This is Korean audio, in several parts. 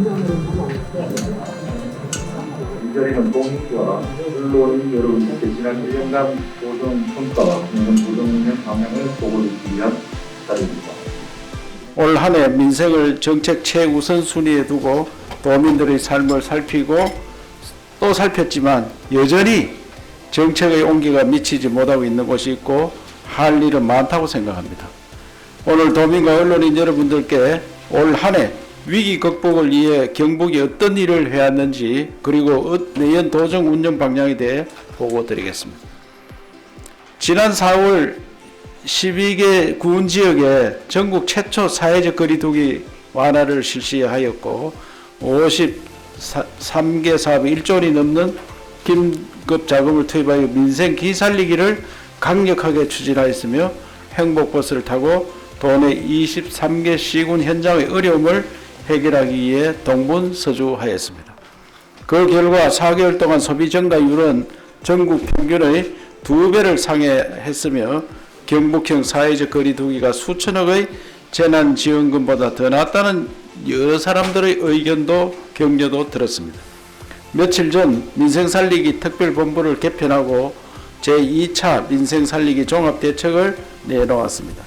이 자리는 동의와 언론인 여러분께 지난 1년간 도정 성과와 도정 운영 방향을 보고드리기 위한 자리입니다. 올 한 해 민생을 정책 최우선순위에 두고 도민들의 삶을 살피고 또 살폈지만 여전히 정책의 온기가 미치지 못하고 있는 곳이 있고 할 일은 많다고 생각합니다. 오늘 도민과 언론인 여러분들께 올 한 해 위기 극복을 위해 경북이 어떤 일을 해왔는지 그리고 내년 도정 운영 방향에 대해 보고드리겠습니다. 지난 4월 12개 군 지역에 전국 최초 사회적 거리두기 완화를 실시하였고 53개 사업에 1조 원이 넘는 긴급 자금을 투입하여 민생 기살리기를 강력하게 추진하였으며 행복버스를 타고 도내 23개 시군 현장의 어려움을 해결하기 위해 동분서주하였습니다. 그 결과 4개월 동안 소비 증가율은 전국 평균의 2배를 상회했으며 경북형 사회적 거리두기가 수천억의 재난지원금보다 더 낫다는 여러 사람들의 의견도 격려도 들었습니다. 며칠 전 민생살리기 특별본부를 개편하고 제2차 민생살리기 종합대책을 내놓았습니다.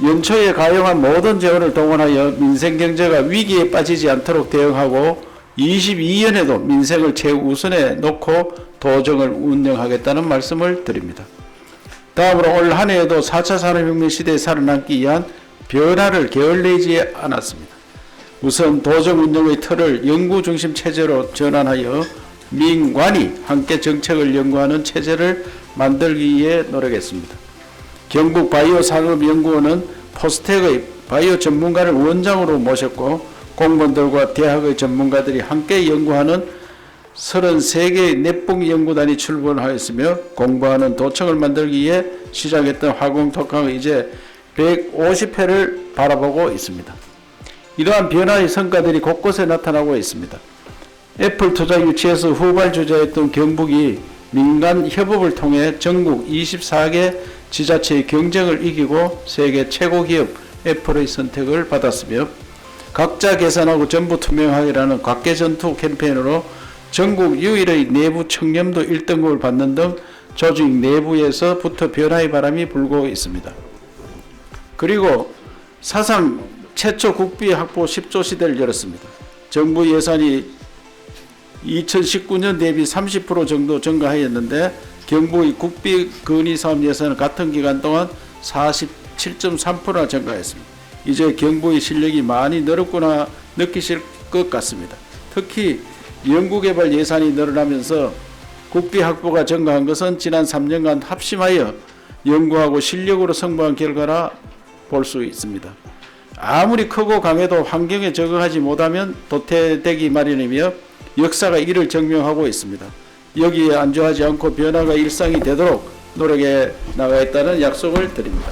연초에 가용한 모든 재원을 동원하여 민생경제가 위기에 빠지지 않도록 대응하고 22년에도 민생을 최우선에 놓고 도정을 운영하겠다는 말씀을 드립니다. 다음으로 올 한 해에도 4차 산업혁명 시대에 살아남기 위한 변화를 게을리지 않았습니다. 우선 도정 운영의 틀을 연구 중심 체제로 전환하여 민관이 함께 정책을 연구하는 체제를 만들기 위해 노력했습니다. 경북 바이오산업연구원은 포스텍의 바이오 전문가를 원장으로 모셨고 공무원들과 대학의 전문가들이 함께 연구하는 33개의 내분 연구단이 출범하였으며 공부하는 도청을 만들기 위해 시작했던 화공특강은 이제 150회를 바라보고 있습니다. 이러한 변화의 성과들이 곳곳에 나타나고 있습니다. 애플 투자 유치에서 후발주자였던 경북이 민간 협업을 통해 전국 24개 지자체의 경쟁을 이기고 세계 최고 기업 애플의 선택을 받았으며 각자 계산하고 전부 투명하게라는 각계전투 캠페인으로 전국 유일의 내부 청렴도 1등급을 받는 등 조직 내부에서부터 변화의 바람이 불고 있습니다. 그리고 사상 최초 국비 확보 10조 시대를 열었습니다. 정부 예산이 2019년 대비 30% 정도 증가하였는데 경북의 국비 건의 사업 예산은 같은 기간 동안 47.3%나 증가했습니다. 이제 경북의 실력이 많이 늘었구나 느끼실 것 같습니다. 특히 연구개발 예산이 늘어나면서 국비 확보가 증가한 것은 지난 3년간 합심하여 연구하고 실력으로 승부한 결과라 볼 수 있습니다. 아무리 크고 강해도 환경에 적응하지 못하면 도태되기 마련이며 역사가 이를 증명하고 있습니다. 여기에 안주하지 않고 변화가 일상이 되도록 노력해 나가겠다는 약속을 드립니다.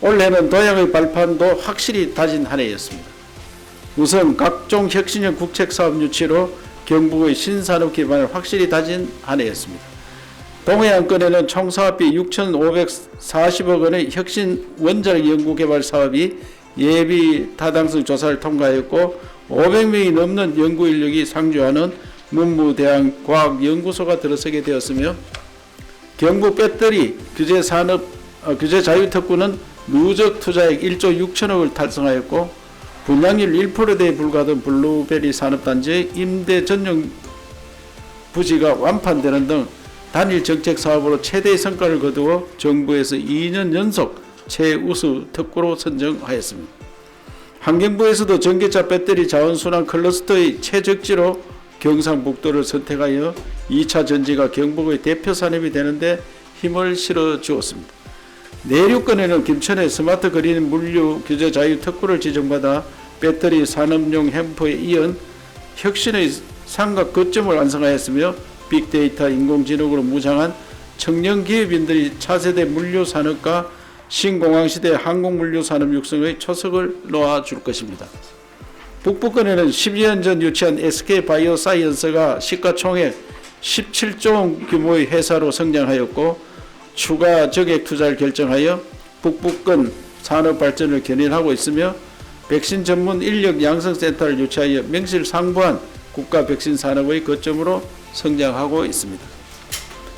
올해는 도약의 발판도 확실히 다진 한 해였습니다. 우선 각종 혁신형 국책사업 유치로 경북의 신산업 기반을 확실히 다진 한 해였습니다. 동해안권에는 총 사업비 6,540억 원의 혁신 원자력 연구개발 사업이 예비 타당성 조사를 통과했고 500명이 넘는 연구 인력이 상주하는 문무대학 과학연구소가 들어서게 되었으며 경북 배터리 규제 자유특구는 누적 투자액 1조 6천억을 달성하였고 분양률 1%대에 불과하던 블루베리 산업단지의 임대 전용 부지가 완판되는 등 단일 정책 사업으로 최대의 성과를 거두어 정부에서 2년 연속 최우수 특구로 선정하였습니다. 환경부에서도 전기차 배터리 자원순환 클러스터의 최적지로 경상북도를 선택하여 2차 전지가 경북의 대표 산업이 되는데 힘을 실어 주었습니다. 내륙권에는 김천의 스마트 그린 물류 규제 자유 특구를 지정받아 배터리 산업용 햄프에 이은 혁신의 삼각 거점을 완성하였으며 빅데이터 인공지능으로 무장한 청년 기업인들이 차세대 물류 산업과 신공항시대 항공물류 산업 육성의 초석을 놓아줄 것입니다. 북부권에는 12년 전 유치한 SK바이오사이언스가 시가총액 17조 원 규모의 회사로 성장하였고 추가 적액 투자를 결정하여 북부권 산업 발전을 견인하고 있으며 백신 전문 인력 양성센터를 유치하여 명실상부한 국가 백신 산업의 거점으로 성장하고 있습니다.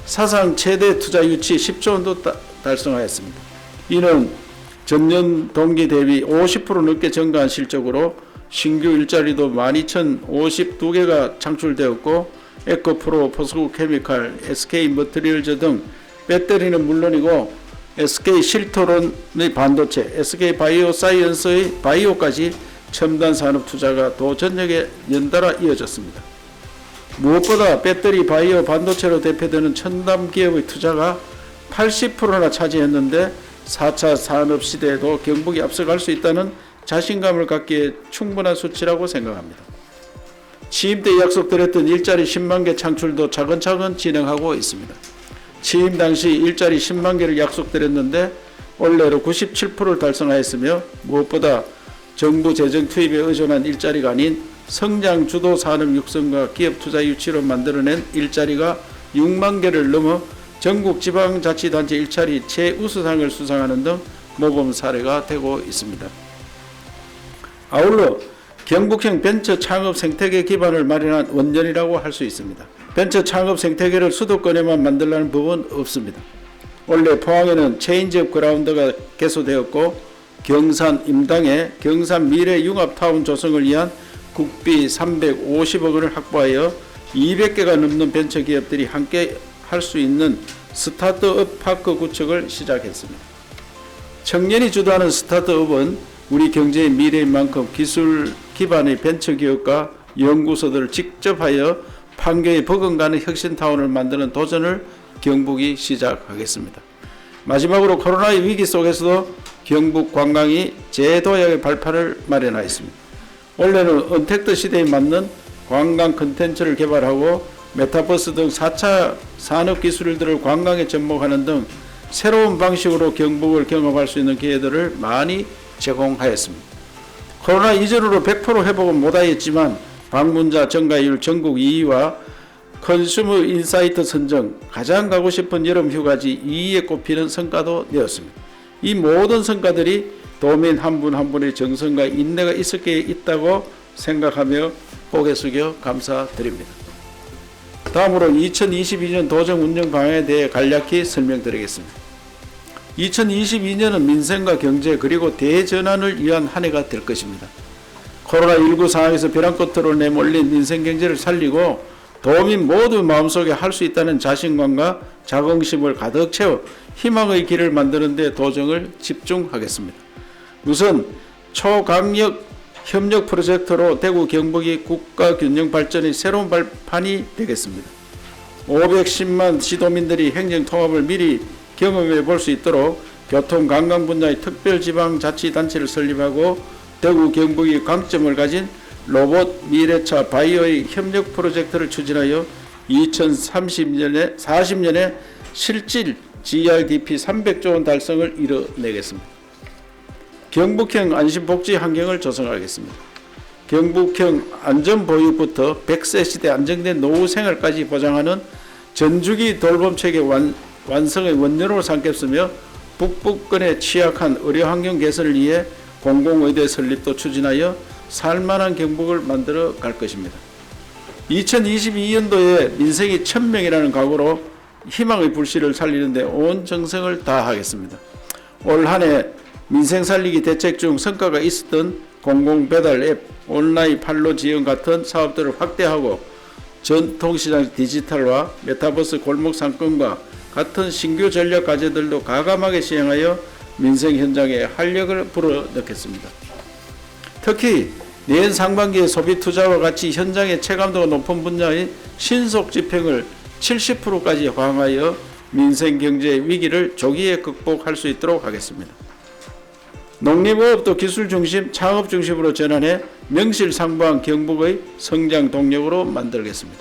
사상 최대 투자 유치 10조 원도 달성하였습니다. 이는 전년 동기 대비 50% 넘게 증가한 실적으로 신규 일자리도 12,052개가 창출되었고 에코프로, 포스코케미칼, SK머티리얼즈 등 배터리는 물론이고 SK실토론의 반도체, SK바이오사이언스의 바이오까지 첨단 산업 투자가 도전역에 연달아 이어졌습니다. 무엇보다 배터리, 바이오, 반도체로 대표되는 첨단 기업의 투자가 80%나 차지했는데 4차 산업시대에도 경북이 앞서갈 수 있다는 자신감을 갖기에 충분한 수치라고 생각합니다. 취임 때 약속드렸던 일자리 10만 개 창출도 차근차근 진행하고 있습니다. 취임 당시 일자리 10만 개를 약속드렸는데 올해로 97%를 달성하였으며 무엇보다 정부 재정 투입에 의존한 일자리가 아닌 성장 주도 산업 육성과 기업 투자 유치로 만들어낸 일자리가 6만 개를 넘어 전국 지방자치단체 일자리 최우수상을 수상하는 등 모범 사례가 되고 있습니다. 아울러 경북형 벤처 창업 생태계 기반을 마련한 원전이라고 할 수 있습니다. 벤처 창업 생태계를 수도권에만 만들라는 법은 없습니다. 원래 포항에는 체인지업 그라운드가 개소되었고 경산 임당에 경산 미래융합타운 조성을 위한 국비 350억 원을 확보하여 200개가 넘는 벤처기업들이 함께 할 수 있는 스타트업 파크 구축을 시작했습니다. 청년이 주도하는 스타트업은 우리 경제의 미래인 만큼 기술 기반의 벤처기업과 연구소들을 직접 하여 판교에 버금가는 혁신타운을 만드는 도전을 경북이 시작하겠습니다. 마지막으로 코로나의 위기 속에서도 경북 관광이 재도약의 발판을 마련하였습니다. 원래는 언택트 시대에 맞는 관광 콘텐츠를 개발하고 메타버스 등 4차 산업기술들을 관광에 접목하는 등 새로운 방식으로 경북을 경험할 수 있는 기회들을 많이 제공하였습니다. 코로나 이전으로 100% 회복은 못하였지만 방문자 증가율 전국 2위와 컨슈머 인사이트 선정 가장 가고 싶은 여름 휴가지 2위에 꼽히는 성과도 내었습니다. 이 모든 성과들이 도민 한 분 한 분의 정성과 인내가 있었기에 있다고 생각하며 고개 숙여 감사드립니다. 다음으로 2022년 도정 운영 방향에 대해 간략히 설명드리겠습니다. 2022년은 민생과 경제 그리고 대전환을 위한 한 해가 될 것입니다. 코로나19 상황에서 벼랑 끝으로 내몰린 민생 경제를 살리고 도민 모두 마음속에 할 수 있다는 자신감과 자긍심을 가득 채워 희망의 길을 만드는 데 도정을 집중하겠습니다. 우선 초강력 협력 프로젝트로 대구 경북이 국가 균형 발전의 새로운 발판이 되겠습니다. 510만 시도민들이 행정 통합을 미리 경험해 볼 수 있도록 교통 관광 분야의 특별지방자치단체를 설립하고 대구 경북이 강점을 가진 로봇 미래차 바이오의 협력 프로젝트를 추진하여 2040년에 실질 GRDP 300조 원 달성을 이뤄내겠습니다. 경북형 안심복지 환경을 조성하겠습니다. 경북형 안전보육부터 100세 시대 안정된 노후 생활까지 보장하는 전주기 돌봄체계 완성의 원년으로 삼겠으며 북부권에 취약한 의료환경 개선을 위해 공공의대 설립도 추진하여 살만한 경북을 만들어 갈 것입니다. 2022년도에 민생이 1000명이라는 각오로 희망의 불씨를 살리는데 온 정성을 다하겠습니다. 올 한 해 민생 살리기 대책 중 성과가 있었던 공공배달 앱, 온라인 판로 지원 같은 사업들을 확대하고 전통시장 디지털화, 메타버스 골목 상권과 같은 신규 전략 과제들도 가감하게 시행하여 민생 현장에 활력을 불어넣겠습니다. 특히 내년 상반기에 소비 투자와 같이 현장의 체감도가 높은 분야의 신속 집행을 70%까지 확대하여 민생 경제 위기를 조기에 극복할 수 있도록 하겠습니다. 농림업도 기술 중심, 창업 중심으로 전환해 명실상부한 경북의 성장 동력으로 만들겠습니다.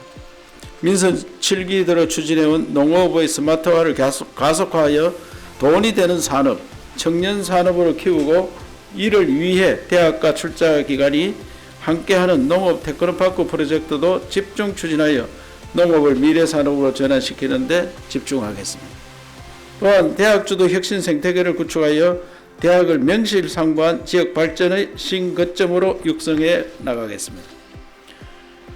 민선 7기 들어 추진해온 농업의 스마트화를 가속화하여 돈이 되는 산업, 청년 산업으로 키우고 이를 위해 대학가 출자기관이 함께하는 농업 테크노파크 프로젝트도 집중 추진하여 농업을 미래산업으로 전환시키는 데 집중하겠습니다. 또한 대학주도 혁신 생태계를 구축하여 대학을 명실상부한 지역 발전의 신거점으로 육성해 나가겠습니다.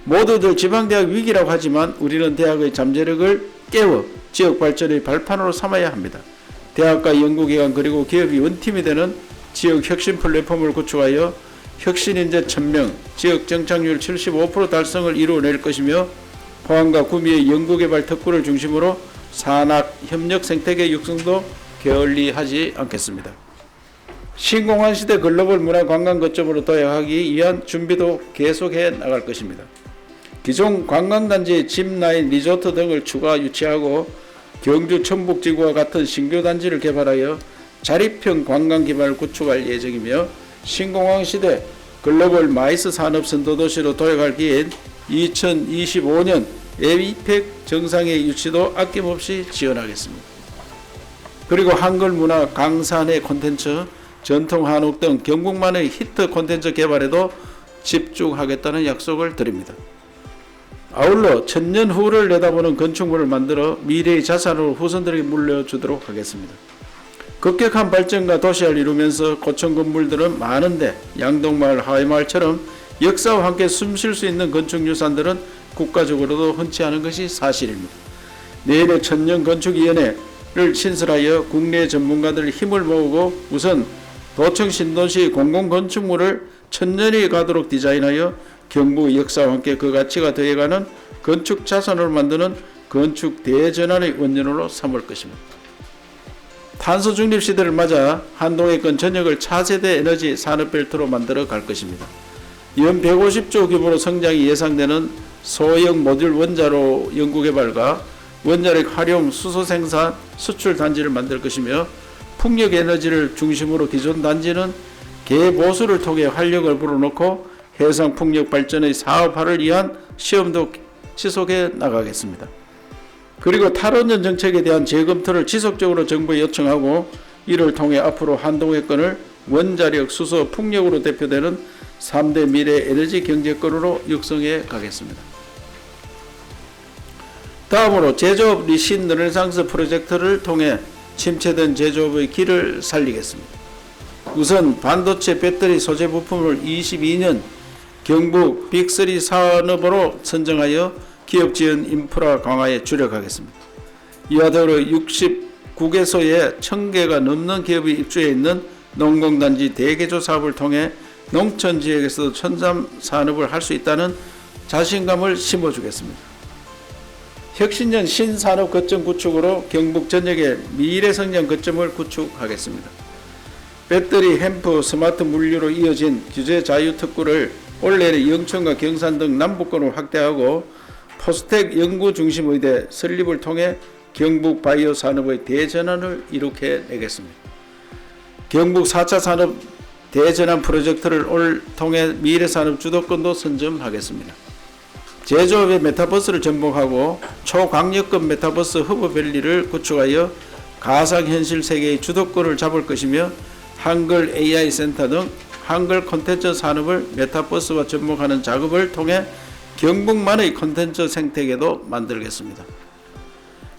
모두들 지방대학 위기라고 하지만 우리는 대학의 잠재력을 깨워 지역 발전의 발판으로 삼아야 합니다. 대학과 연구기관 그리고 기업이 원팀이 되는 지역 혁신 플랫폼을 구축하여 혁신인재 1000명, 지역 정착률 75% 달성을 이루어낼 것이며 포항과 구미의 연구개발 특구를 중심으로 산학, 협력 생태계 육성도 게을리하지 않겠습니다. 신공항 시대 글로벌 문화 관광 거점으로 도약하기 위한 준비도 계속해 나갈 것입니다. 기존 관광단지, 짚라인, 리조트 등을 추가 유치하고 경주 천북지구와 같은 신규 단지를 개발하여 자립형 관광 기반을 구축할 예정이며 신공항 시대 글로벌 마이스 산업 선도도시로 도약할 기회인 2025년 에이펙 정상회 유치도 아낌없이 지원하겠습니다. 그리고 한글 문화, 강산의 콘텐츠, 전통 한옥 등 경북만의 히트 콘텐츠 개발에도 집중하겠다는 약속을 드립니다. 아울러 천년 후를 내다보는 건축물을 만들어 미래의 자산으로 후손들에게 물려주도록 하겠습니다. 급격한 발전과 도시화를 이루면서 고층 건물들은 많은데 양동마을, 하회마을처럼 역사와 함께 숨쉴 수 있는 건축유산들은 국가적으로도 흔치 않은 것이 사실입니다. 내일의 천년건축위원회를 신설하여 국내 전문가들 힘을 모으고 우선 도청 신도시 공공건축물을 천년이 가도록 디자인하여 경북 역사와 함께 그 가치가 더해가는 건축 자산으로 만드는 건축 대전환의 원년으로 삼을 것입니다. 탄소 중립 시대를 맞아 한동해권 전역을 차세대 에너지 산업벨트로 만들어 갈 것입니다. 연 150조 규모로 성장이 예상되는 소형 모듈 원자로 연구개발과 원자력 활용, 수소 생산, 수출 단지를 만들 것이며 풍력 에너지를 중심으로 기존 단지는 개보수를 통해 활력을 불어넣고 해상 풍력 발전의 사업화를 위한 시험도 지속해 나가겠습니다. 그리고 탈원전 정책에 대한 재검토를 지속적으로 정부에 요청하고 이를 통해 앞으로 한동해권을 원자력, 수소, 풍력으로 대표되는 3대 미래 에너지 경제권으로 육성해 가겠습니다. 다음으로 제조업 리신 르네상스 프로젝트를 통해 침체된 제조업의 길을 살리겠습니다. 우선 반도체 배터리 소재 부품을 22년 경북 빅3 산업으로 선정하여 기업 지원 인프라 강화에 주력하겠습니다. 이와 더불어 69개소에 1000개가 넘는 기업이 입주해 있는 농공단지 대개조 사업을 통해 농촌 지역에서도 첨단 산업을 할 수 있다는 자신감을 심어주겠습니다. 혁신년 신산업 거점 구축으로 경북 전역의 미래성장 거점을 구축하겠습니다. 배터리, 햄프, 스마트 물류로 이어진 규제 자유 특구를 올해 영천과 경산 등 남부권으로 확대하고 포스텍 연구 중심 의대 설립을 통해 경북 바이오 산업의 대전환을 이룩해내겠습니다. 경북 4차 산업 대전환 프로젝트를 통해 미래산업 주도권도 선점하겠습니다. 제조업의 메타버스를 접목하고 초강력급 메타버스 허브밸리를 구축하여 가상현실 세계의 주도권을 잡을 것이며 한글 AI 센터 등 한글 콘텐츠 산업을 메타버스와 접목하는 작업을 통해 경북만의 콘텐츠 생태계도 만들겠습니다.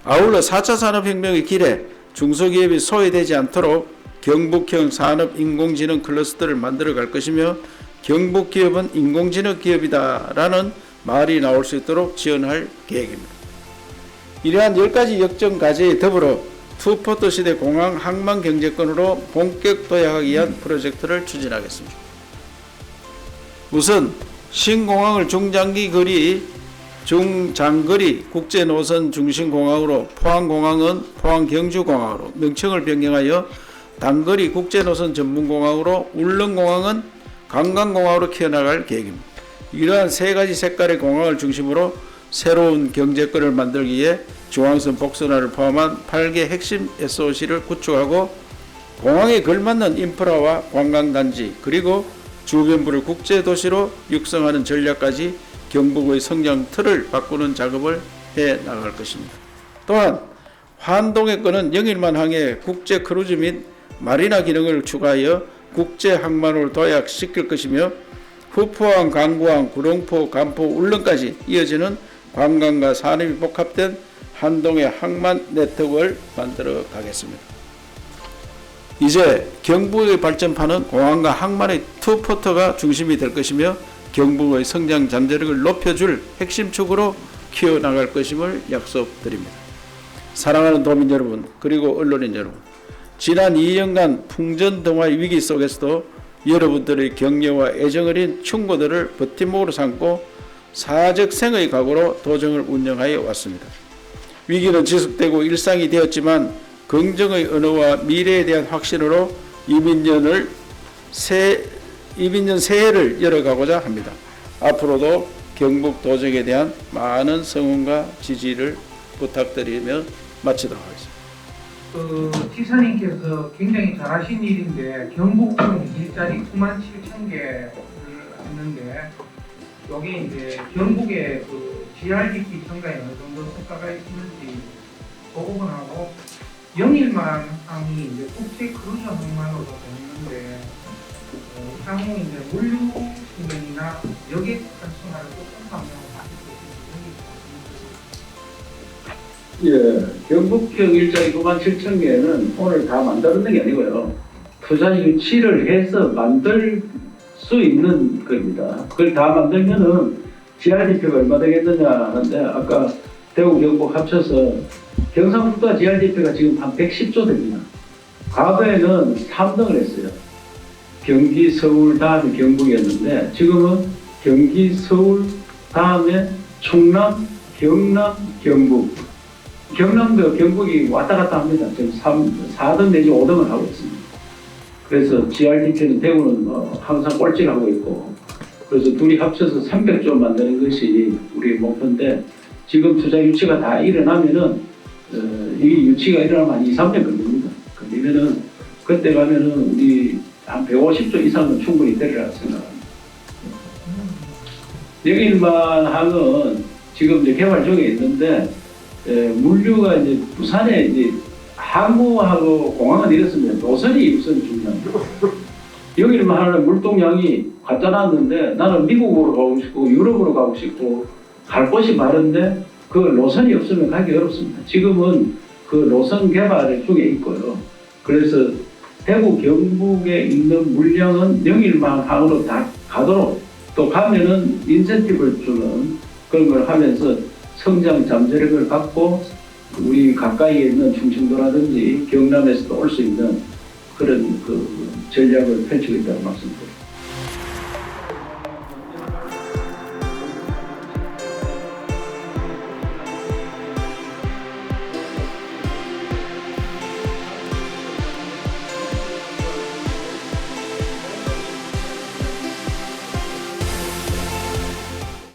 아울러 4차 산업혁명의 길에 중소기업이 소외되지 않도록 경북형 산업 인공지능 클러스터를 만들어 갈 것이며 경북기업은 인공지능 기업이다라는 말이 나올 수 있도록 지원할 계획입니다. 이러한 10가지 역점 과제에 더불어 투포트 시대 공항 항만 경제권으로 본격 도약하기 위한 프로젝트를 추진하겠습니다. 우선 신공항을 중장거리 국제노선 중심공항으로, 포항공항은 포항경주공항으로 명칭을 변경하여 단거리 국제노선 전문공항으로, 울릉공항은 관광공항으로 키워나갈 계획입니다. 이러한 3가지 색깔의 공항을 중심으로 새로운 경제권을 만들기 위해 중앙선 복선화를 포함한 8개 핵심 SOC를 구축하고 공항에 걸맞는 인프라와 관광단지 그리고 주변부를 국제도시로 육성하는 전략까지 경북의 성장 틀을 바꾸는 작업을 해 나갈 것입니다. 또한 한동해권은 영일만 항에 국제 크루즈 및 마리나 기능을 추가하여 국제 항만으로 도약시킬 것이며 후포항, 강구항, 구룡포, 간포, 울릉까지 이어지는 관광과 산업이 복합된 한동해 항만 네트워크를 만들어 가겠습니다. 이제 경북의 발전파는 공항과 항만의 투포터가 중심이 될 것이며 경북의 성장 잠재력을 높여줄 핵심축으로 키워나갈 것임을 약속드립니다. 사랑하는 도민 여러분, 그리고 언론인 여러분, 지난 2년간 풍전등화의 위기 속에서도 여러분들의 격려와 애정어린 충고들을 버팀목으로 삼고 사적 생의 각오로 도정을 운영하여 왔습니다. 위기는 지속되고 일상이 되었지만 긍정의 언어와 미래에 대한 확신으로 이민년 새해를 열어가고자 합니다. 앞으로도 경북 도정에 대한 많은 성원과 지지를 부탁드리며 마치도록 하겠습니다. 지사님께서 굉장히 잘하신 일인데 경북형 일자리 97,000개를 했는데 여기 이제 경북의 GRDP 평가에 어느 정도 성과가 있는지 보고하고 영일만 항이 이제 국제 크루즈 항만으로 되는데 향후 이제 물류 신경이나 여객 활성화를 또 방향으로 예, 경북형 일자리 97,000개는 오늘 다 만드는 게 아니고요. 투자 유치를 해서 만들 수 있는 겁니다. 그걸 다 만들면은 GRDP가 얼마 되겠느냐 하는데 아까 대구, 경북 합쳐서 경상북도와 GRDP가 지금 한 110조 됩니다. 과거에는 3등을 했어요. 경기, 서울 다음에 경북이었는데 지금은 경기, 서울 다음에 충남, 경남, 경북. 경남도 경북이 왔다 갔다 합니다. 지금 4등 내지 5등을 하고 있습니다. 그래서 GRDP는 대구는 항상 꼴찌를 하고 있고, 그래서 둘이 합쳐서 300조 만드는 것이 우리의 목표인데, 지금 투자 유치가 다 일어나면은, 이 유치가 일어나면 한 2, 3년 걸립니다. 그러면은, 그때 가면은 우리 한 150조 이상은 충분히 되리라 생각합니다. 영일만 항은 지금 이제 개발 중에 있는데, 물류가 이제 부산에 이제 항구하고 공항을 이랬으면 노선이 우선 중요합니다. 여기만 하는 물동량이 갖다 놨는데 나는 미국으로 가고 싶고 유럽으로 가고 싶고 갈 곳이 많은데 그 노선이 없으면 가기 어렵습니다. 지금은 그 노선 개발 중에 있고요. 그래서 대구 경북에 있는 물량은 영일만 항으로 다 가도록 또 가면은 인센티브를 주는 그런 걸 하면서 성장 잠재력을 갖고 우리 가까이에 있는 충청도라든지 경남에서도 올 수 있는 그런 전략을 펼치고 있다고 말씀드립니다.